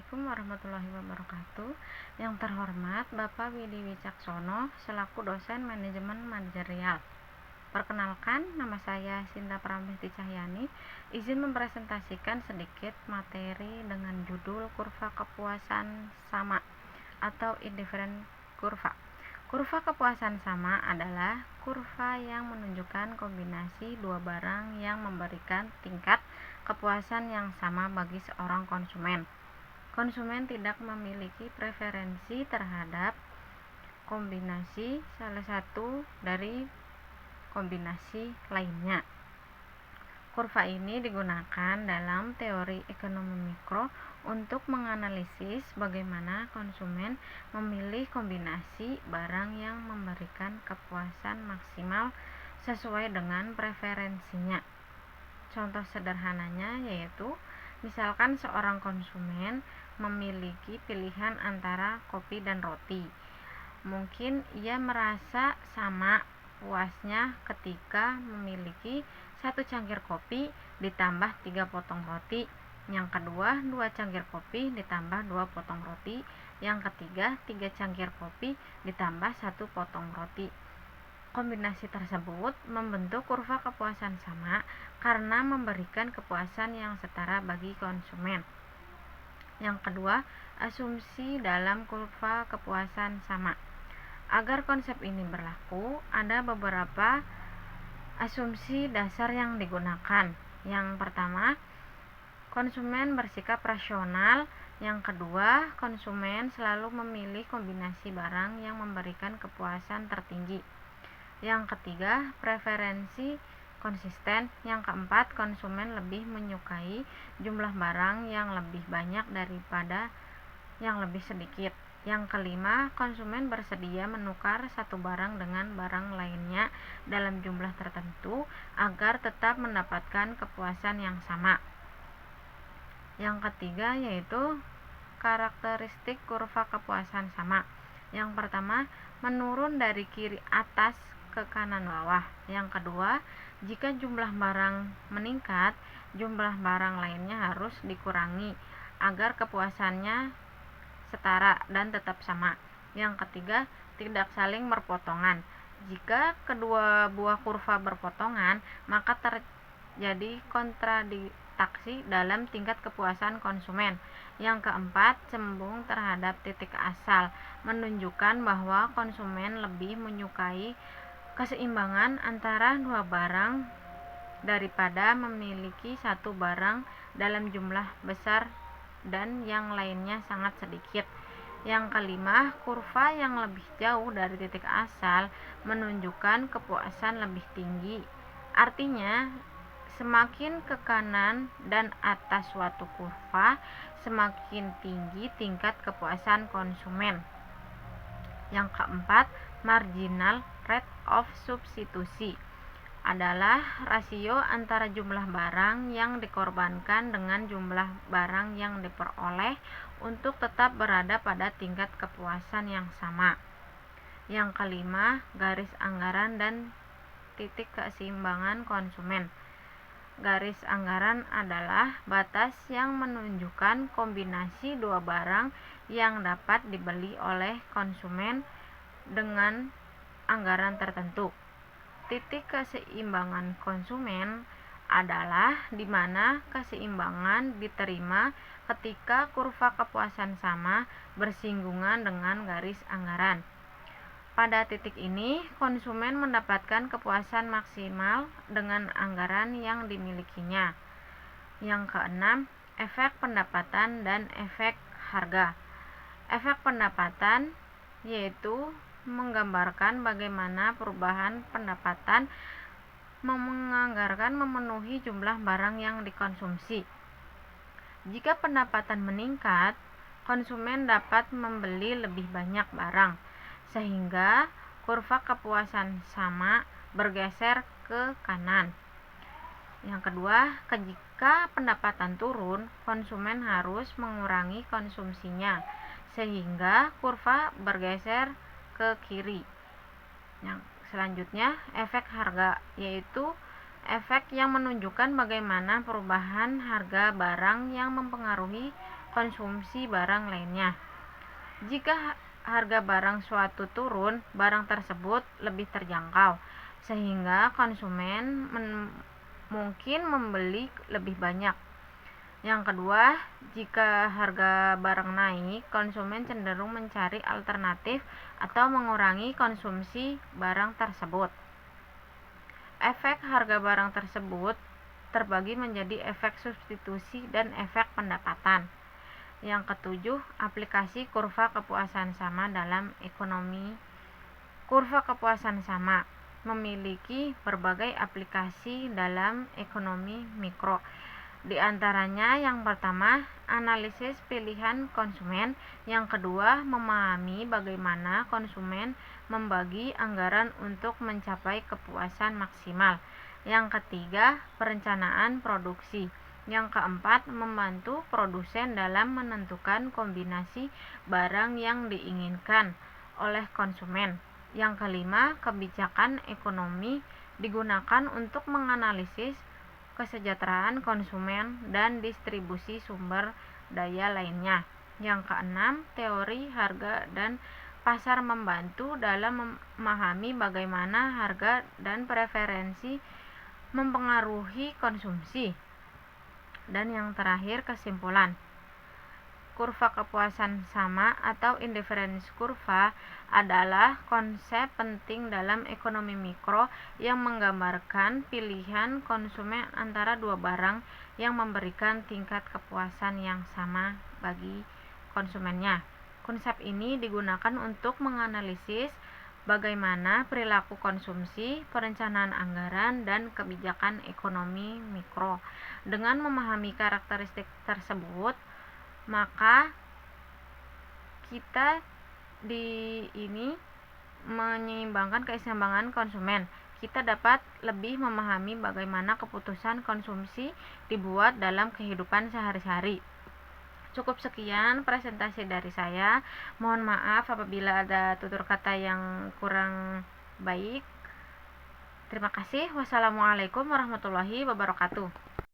Assalamualaikum warahmatullahi wabarakatuh. Yang terhormat Bapak Widi Wicaksono selaku dosen manajemen manajerial. Perkenalkan, nama saya Sinta Pramesti Cahyani. Izin mempresentasikan sedikit materi dengan judul kurva kepuasan sama atau indifferent kurva. Kurva kepuasan sama adalah kurva yang menunjukkan kombinasi dua barang yang memberikan tingkat kepuasan yang sama bagi seorang konsumen. Konsumen tidak memiliki preferensi terhadap kombinasi salah satu dari kombinasi lainnya. Kurva ini digunakan dalam teori ekonomi mikro untuk menganalisis bagaimana konsumen memilih kombinasi barang yang memberikan kepuasan maksimal sesuai dengan preferensinya. Contoh sederhananya yaitu, misalkan seorang konsumen memiliki pilihan antara kopi dan roti. Mungkin ia merasa sama puasnya ketika memiliki 1 cangkir kopi ditambah 3 potong roti. Yang kedua, 2 cangkir kopi ditambah 2 potong roti. Yang ketiga, 3 cangkir kopi ditambah 1 potong roti. Kombinasi tersebut membentuk kurva kepuasan sama karena memberikan kepuasan yang setara bagi konsumen. Yang kedua, asumsi dalam kurva kepuasan sama. Agar konsep ini berlaku, ada beberapa asumsi dasar yang digunakan. Yang pertama, konsumen bersikap rasional. Yang kedua, konsumen selalu memilih kombinasi barang yang memberikan kepuasan tertinggi. Yang ketiga, preferensi konsisten. Yang keempat, konsumen lebih menyukai jumlah barang yang lebih banyak daripada yang lebih sedikit. Yang kelima, konsumen bersedia menukar satu barang dengan barang lainnya dalam jumlah tertentu agar tetap mendapatkan kepuasan yang sama. Yang ketiga yaitu karakteristik kurva kepuasan sama. Yang pertama, menurun dari kiri atas ke kanan bawah. Yang kedua, jika jumlah barang meningkat, jumlah barang lainnya harus dikurangi agar kepuasannya setara dan tetap sama. Yang ketiga, tidak saling berpotongan. Jika kedua buah kurva berpotongan, maka terjadi kontradiktasi dalam tingkat kepuasan konsumen. Yang keempat, cembung terhadap titik asal, menunjukkan bahwa konsumen lebih menyukai keseimbangan antara dua barang daripada memiliki satu barang dalam jumlah besar dan yang lainnya sangat sedikit. Yang kelima, kurva yang lebih jauh dari titik asal menunjukkan kepuasan lebih tinggi. Artinya, semakin ke kanan dan atas suatu kurva, semakin tinggi tingkat kepuasan konsumen. Yang keempat, marginal rate of substitusi adalah rasio antara jumlah barang yang dikorbankan dengan jumlah barang yang diperoleh untuk tetap berada pada tingkat kepuasan yang sama. Yang kelima, garis anggaran dan titik keseimbangan konsumen. Garis anggaran adalah batas yang menunjukkan kombinasi dua barang yang dapat dibeli oleh konsumen dengan anggaran tertentu. Titik keseimbangan konsumen adalah di mana keseimbangan diterima ketika kurva kepuasan sama bersinggungan dengan garis anggaran. Pada titik ini, konsumen mendapatkan kepuasan maksimal dengan anggaran yang dimilikinya. Yang keenam, efek pendapatan dan efek harga. Efek pendapatan yaitu menggambarkan bagaimana perubahan pendapatan menganggarkan memenuhi jumlah barang yang dikonsumsi. Jika pendapatan meningkat, konsumen dapat membeli lebih banyak barang, sehingga kurva kepuasan sama bergeser ke kanan. Yang kedua, jika pendapatan turun, konsumen harus mengurangi konsumsinya, sehingga kurva bergeser ke kiri. Yang selanjutnya, efek harga yaitu efek yang menunjukkan bagaimana perubahan harga barang yang mempengaruhi konsumsi barang lainnya. Jika harga barang suatu turun, barang tersebut lebih terjangkau, sehingga konsumen mungkin membeli lebih banyak. Yang kedua, jika harga barang naik, konsumen cenderung mencari alternatif atau mengurangi konsumsi barang tersebut. Efek harga barang tersebut terbagi menjadi efek substitusi dan efek pendapatan. Yang ketujuh, aplikasi kurva kepuasan sama dalam ekonomi. Kurva kepuasan sama memiliki berbagai aplikasi dalam ekonomi mikro. Di antaranya yang pertama, analisis pilihan konsumen. Yang kedua, memahami bagaimana konsumen membagi anggaran untuk mencapai kepuasan maksimal. Yang ketiga, perencanaan produksi. Yang keempat, membantu produsen dalam menentukan kombinasi barang yang diinginkan oleh konsumen. Yang kelima, kebijakan ekonomi digunakan untuk menganalisis kesejahteraan konsumen dan distribusi sumber daya lainnya. Yang keenam, teori harga dan pasar membantu dalam memahami bagaimana harga dan preferensi mempengaruhi konsumsi. Dan yang terakhir, kesimpulan. Kurva kepuasan sama atau indifference kurva adalah konsep penting dalam ekonomi mikro yang menggambarkan pilihan konsumen antara dua barang yang memberikan tingkat kepuasan yang sama bagi konsumennya. Konsep ini digunakan untuk menganalisis bagaimana perilaku konsumsi, perencanaan anggaran, dan kebijakan ekonomi mikro. Dengan memahami karakteristik tersebut, maka kita menyeimbangkan keseimbangan konsumen. Kita dapat lebih memahami bagaimana keputusan konsumsi dibuat dalam kehidupan sehari-hari. Cukup sekian presentasi dari saya. Mohon maaf apabila ada tutur kata yang kurang baik. Terima kasih. Wassalamualaikum warahmatullahi wabarakatuh.